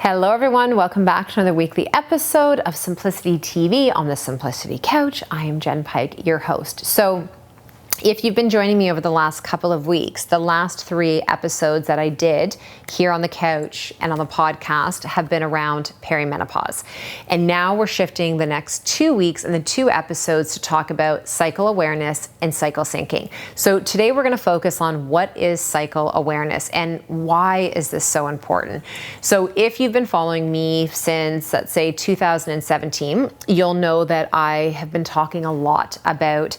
Hello everyone, welcome back to another weekly episode of Simplicity TV on the Simplicity Couch. I am Jen Pike, your host. So if you've been joining me over the last couple of weeks, the last 3 episodes that I did here on the couch and on the podcast have been around perimenopause. And now we're shifting the next 2 weeks and the 2 episodes to talk about cycle awareness and cycle syncing. So today we're going to focus on what is cycle awareness and why is this so important. So if you've been following me since, let's say, 2017, you'll know that I have been talking a lot about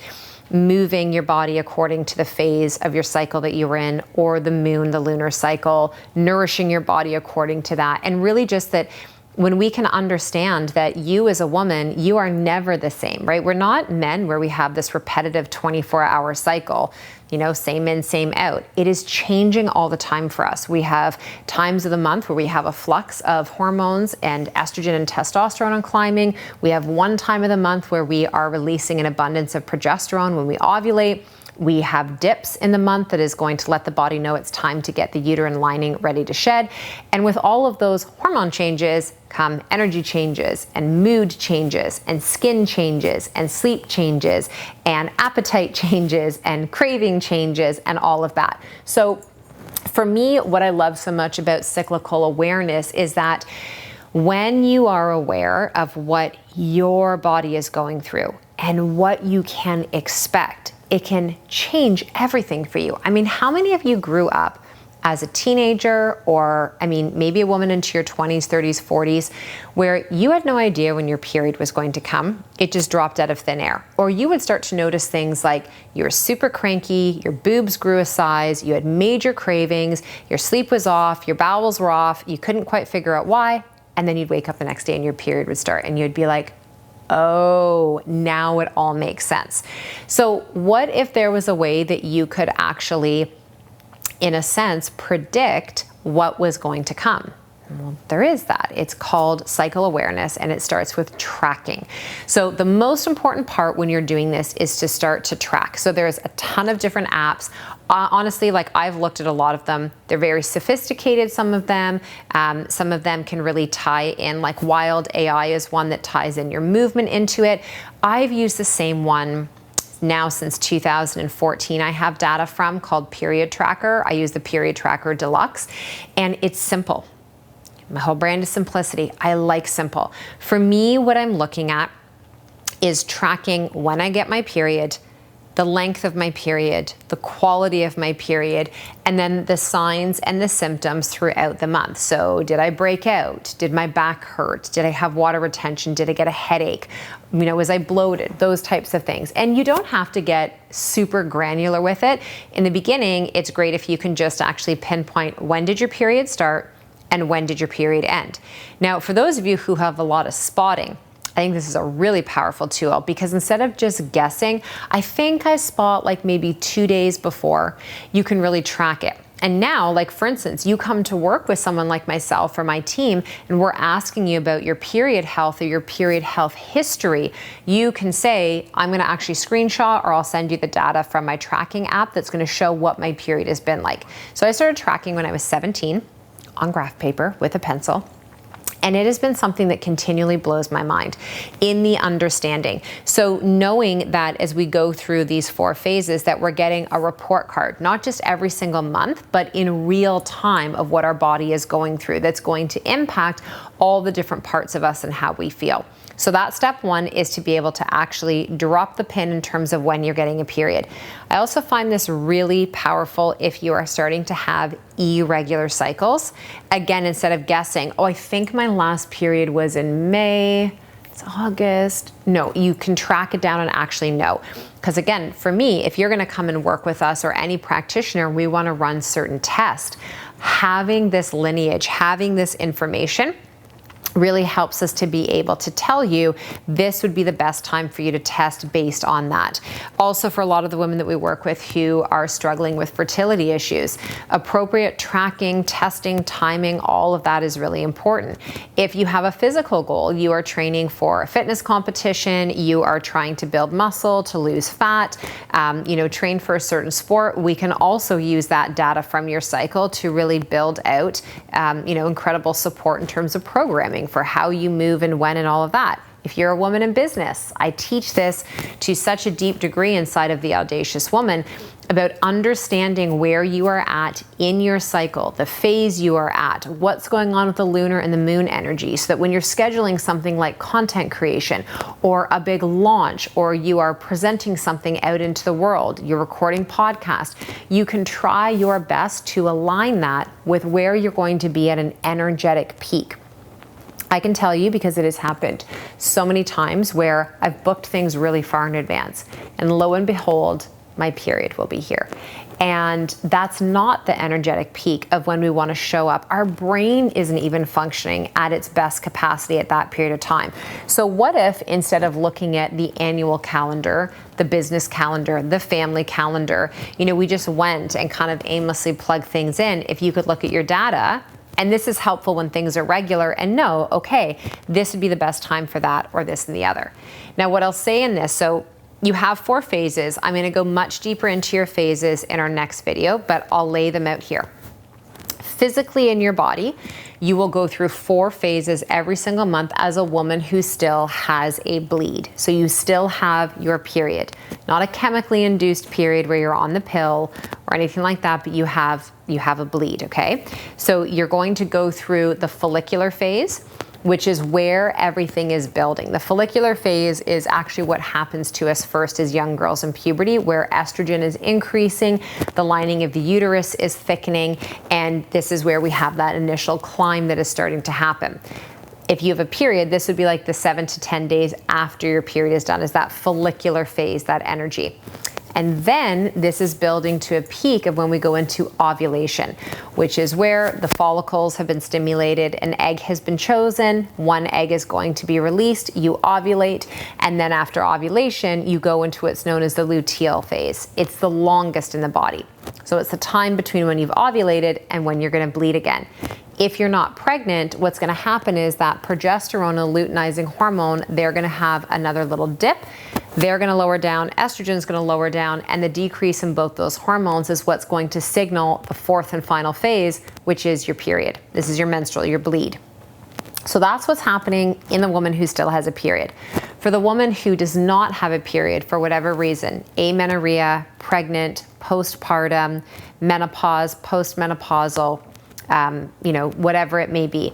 moving your body according to the phase of your cycle that you're in, or the moon, the lunar cycle, nourishing your body according to that. And really just that when we can understand that you as a woman, you are never the same, right? We're not men where we have this repetitive 24-hour cycle, same in, same out. It is changing all the time for us. We have times of the month where we have a flux of hormones and estrogen and testosterone on climbing. We have one time of the month where we are releasing an abundance of progesterone when we ovulate. We have dips in the month that is going to let the body know it's time to get the uterine lining ready to shed. And with all of those hormone changes come energy changes and mood changes and skin changes and sleep changes and appetite changes and craving changes and all of that. So for me, what I love so much about cyclical awareness is that when you are aware of what your body is going through and what you can expect, it can change everything for you. I mean, how many of you grew up as a teenager or, maybe a woman into your 20s, 30s, 40s, where you had no idea when your period was going to come? It just dropped out of thin air. Or you would start to notice things like you were super cranky, your boobs grew a size, you had major cravings, your sleep was off, your bowels were off, you couldn't quite figure out why, and then you'd wake up the next day and your period would start and you'd be like, oh, now it all makes sense. So what if there was a way that you could actually, in a sense, predict what was going to come? Well, there is that. It's called cycle awareness, and it starts with tracking. So the most important part when you're doing this is to start to track. So there's a ton of different apps. Honestly, I've looked at a lot of them. They're very sophisticated, some of them. Some of them can really tie in, like Wild AI is one that ties in your movement into it. I've used the same one now since 2014. I have data from called Period Tracker. I use the Period Tracker Deluxe, and it's simple. My whole brand is simplicity. I like simple. For me, what I'm looking at is tracking when I get my period, the length of my period, the quality of my period, and then the signs and the symptoms throughout the month. So did I break out? Did my back hurt? Did I have water retention? Did I get a headache? Was I bloated? Those types of things. And you don't have to get super granular with it. In the beginning, it's great if you can just actually pinpoint when did your period start and when did your period end. Now, for those of you who have a lot of spotting, I think this is a really powerful tool because instead of just guessing, I think I spot maybe 2 days before, you can really track it. And now, for instance, you come to work with someone like myself or my team, and we're asking you about your period health or your period health history. You can say, I'm gonna actually screenshot, or I'll send you the data from my tracking app that's gonna show what my period has been like. So I started tracking when I was 17 on graph paper with a pencil. And it has been something that continually blows my mind in the understanding. So knowing that as we go through these 4 phases that we're getting a report card, not just every single month, but in real time of what our body is going through, that's going to impact all the different parts of us and how we feel. So that step 1 is to be able to actually drop the pin in terms of when you're getting a period. I also find this really powerful if you are starting to have irregular cycles. Again, instead of guessing, I think my last period was in May, it's August. No, you can track it down and actually know. Because again, for me, if you're gonna come and work with us or any practitioner, we wanna run certain tests. Having this lineage, having this information, really helps us to be able to tell you this would be the best time for you to test based on that. Also, for a lot of the women that we work with who are struggling with fertility issues, appropriate tracking, testing, timing, all of that is really important. If you have a physical goal, you are training for a fitness competition, you are trying to build muscle, to lose fat, train for a certain sport, we can also use that data from your cycle to really build out, incredible support in terms of programming for how you move and when and all of that. If you're a woman in business, I teach this to such a deep degree inside of the Audacious Woman about understanding where you are at in your cycle, the phase you are at, what's going on with the lunar and the moon energy, so that when you're scheduling something like content creation or a big launch, or you are presenting something out into the world, you're recording podcast, you can try your best to align that with where you're going to be at an energetic peak. I can tell you, because it has happened so many times where I've booked things really far in advance, and lo and behold, my period will be here. And that's not the energetic peak of when we want to show up. Our brain isn't even functioning at its best capacity at that period of time. So what if, instead of looking at the annual calendar, the business calendar, the family calendar, we just went and kind of aimlessly plugged things in? If you could look at your data, and this is helpful when things are regular, and know, okay, this would be the best time for that, or this and the other. Now, what I'll say in this, so you have 4 phases. I'm going to go much deeper into your phases in our next video, but I'll lay them out here. Physically in your body, you will go through 4 phases every single month as a woman who still has a bleed. So you still have your period, not a chemically induced period where you're on the pill or anything like that, but you have a bleed, okay? So you're going to go through the follicular phase, which is where everything is building. The follicular phase is actually what happens to us first as young girls in puberty, where estrogen is increasing, the lining of the uterus is thickening, and this is where we have that initial climb that is starting to happen. If you have a period, this would be like the 7 to 10 days after your period is done, is that follicular phase, that energy. And then this is building to a peak of when we go into ovulation, which is where the follicles have been stimulated, an egg has been chosen, 1 egg is going to be released, you ovulate, and then after ovulation, you go into what's known as the luteal phase. It's the longest in the body. So it's the time between when you've ovulated and when you're going to bleed again. If you're not pregnant, what's going to happen is that progesterone, a luteinizing hormone, they're going to have another little dip. They're going to lower down, estrogen is going to lower down, and the decrease in both those hormones is what's going to signal the 4th and final phase, which is your period. This is your menstrual, your bleed. So that's what's happening in the woman who still has a period. For the woman who does not have a period for whatever reason, amenorrhea, pregnant, postpartum, menopause, postmenopausal, whatever it may be.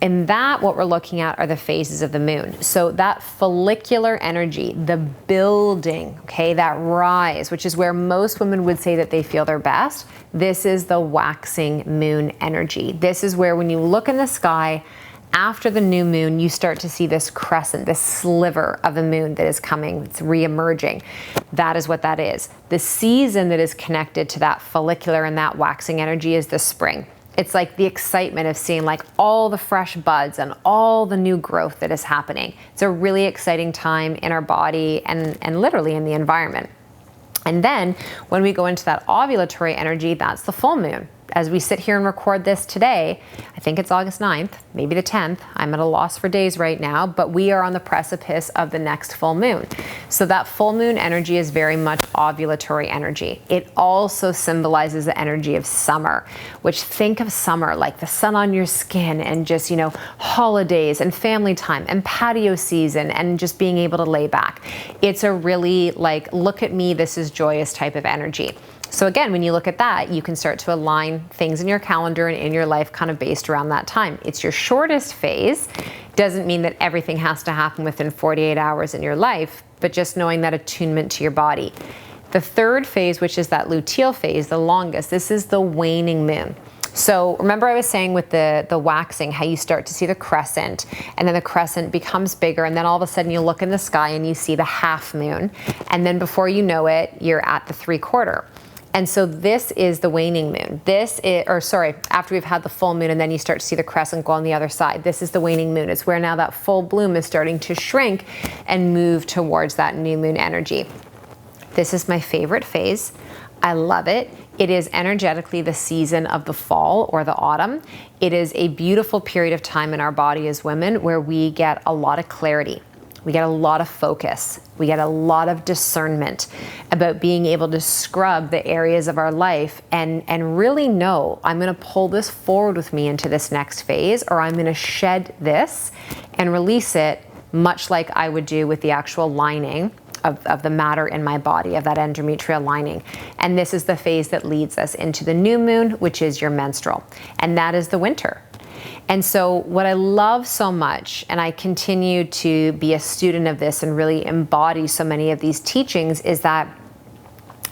And that, what we're looking at are the phases of the moon. So that follicular energy, the building, okay, that rise, which is where most women would say that they feel their best. This is the waxing moon energy. This is where when you look in the sky, after the new moon, you start to see this crescent, this sliver of the moon that is coming, it's re-emerging. That is what that is. The season that is connected to that follicular and that waxing energy is the spring. It's like the excitement of seeing like all the fresh buds and all the new growth that is happening. It's a really exciting time in our body and literally in the environment. And then when we go into that ovulatory energy, that's the full moon. As we sit here and record this today, I think it's August 9th, maybe the 10th. I'm at a loss for days right now, but we are on the precipice of the next full moon. So that full moon energy is very much ovulatory energy. It also symbolizes the energy of summer, which, think of summer like the sun on your skin and just, holidays and family time and patio season and just being able to lay back. It's a really like, look at me, this is joyous type of energy. So again, when you look at that, you can start to align things in your calendar and in your life kind of based around that time. It's your shortest phase. Doesn't mean that everything has to happen within 48 hours in your life, but just knowing that attunement to your body. The 3rd phase, which is that luteal phase, the longest, this is the waning moon. So remember I was saying with the waxing, how you start to see the crescent, and then the crescent becomes bigger, and then all of a sudden you look in the sky and you see the half moon, and then before you know it, you're at the 3/4. And so this is the waning moon. After we've had the full moon and then you start to see the crescent go on the other side. This is the waning moon. It's where now that full bloom is starting to shrink and move towards that new moon energy. This is my favorite phase. I love it. It is energetically the season of the fall or the autumn. It is a beautiful period of time in our body as women where we get a lot of clarity. We get a lot of focus. We get a lot of discernment about being able to scrub the areas of our life and really know, I'm going to pull this forward with me into this next phase, or I'm going to shed this and release it, much like I would do with the actual lining of the matter in my body, of that endometrial lining. And this is the phase that leads us into the new moon, which is your menstrual. And that is the winter. And so what I love so much, and I continue to be a student of this and really embody so many of these teachings, is that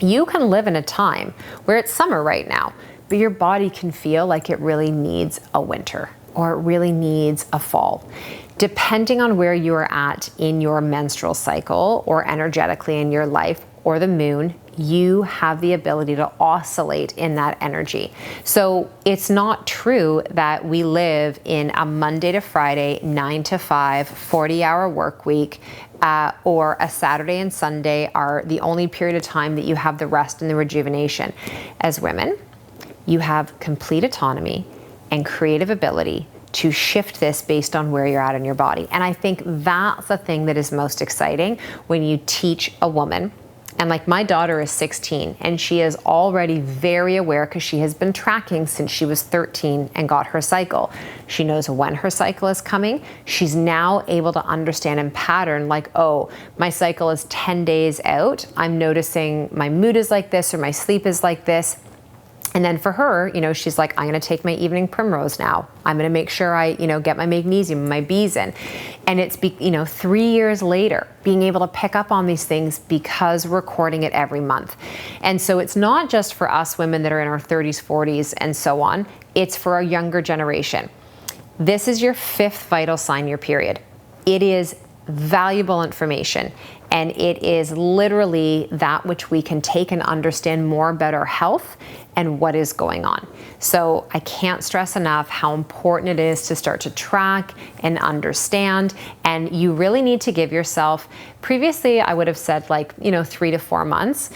you can live in a time where it's summer right now, but your body can feel like it really needs a winter or it really needs a fall. Depending on where you are at in your menstrual cycle or energetically in your life or the moon, you have the ability to oscillate in that energy. So it's not true that we live in a Monday to Friday, 9 to 5, 40-hour work week, or a Saturday and Sunday are the only period of time that you have the rest and the rejuvenation. As women, you have complete autonomy and creative ability to shift this based on where you're at in your body. And I think that's the thing that is most exciting when you teach a woman. And like my daughter is 16 and she is already very aware because she has been tracking since she was 13 and got her cycle. She knows when her cycle is coming. She's now able to understand and pattern like, oh, my cycle is 10 days out. I'm noticing my mood is like this or my sleep is like this. And then for her, she's like, I'm going to take my evening primrose now. I'm going to make sure I, get my magnesium, my B's in. And it's, 3 years later, being able to pick up on these things because we're recording it every month. And so it's not just for us women that are in our 30s, 40s, and so on. It's for our younger generation. This is your 5th vital sign year period. It is valuable information. And it is literally that which we can take and understand more about our health and what is going on. So I can't stress enough how important it is to start to track and understand. And you really need to give yourself, previously I would have said 3 to 4 months,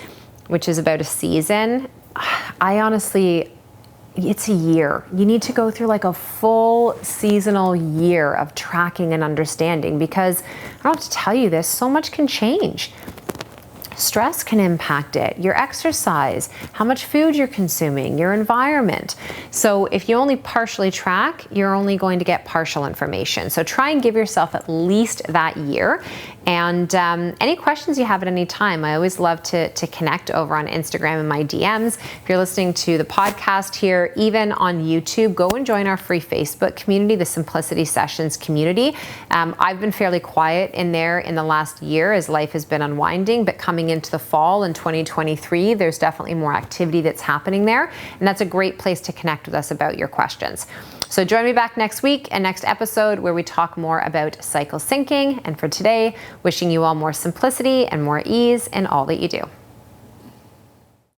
which is about a season. I honestly, it's a year. You need to go through a full seasonal year of tracking and understanding, because I don't have to tell you this, so much can change. Stress can impact it, your exercise, how much food you're consuming, your environment. So if you only partially track, you're only going to get partial information. So try and give yourself at least that year. And any questions you have at any time, I always love to connect over on Instagram in my DMs. If you're listening to the podcast here, even on YouTube, go and join our free Facebook community, the Simplicity Sessions community. I've been fairly quiet in there in the last year as life has been unwinding, but coming into the fall in 2023, there's definitely more activity that's happening there. And that's a great place to connect with us about your questions. So join me back next week and next episode where we talk more about cycle syncing. And for today, wishing you all more simplicity and more ease in all that you do.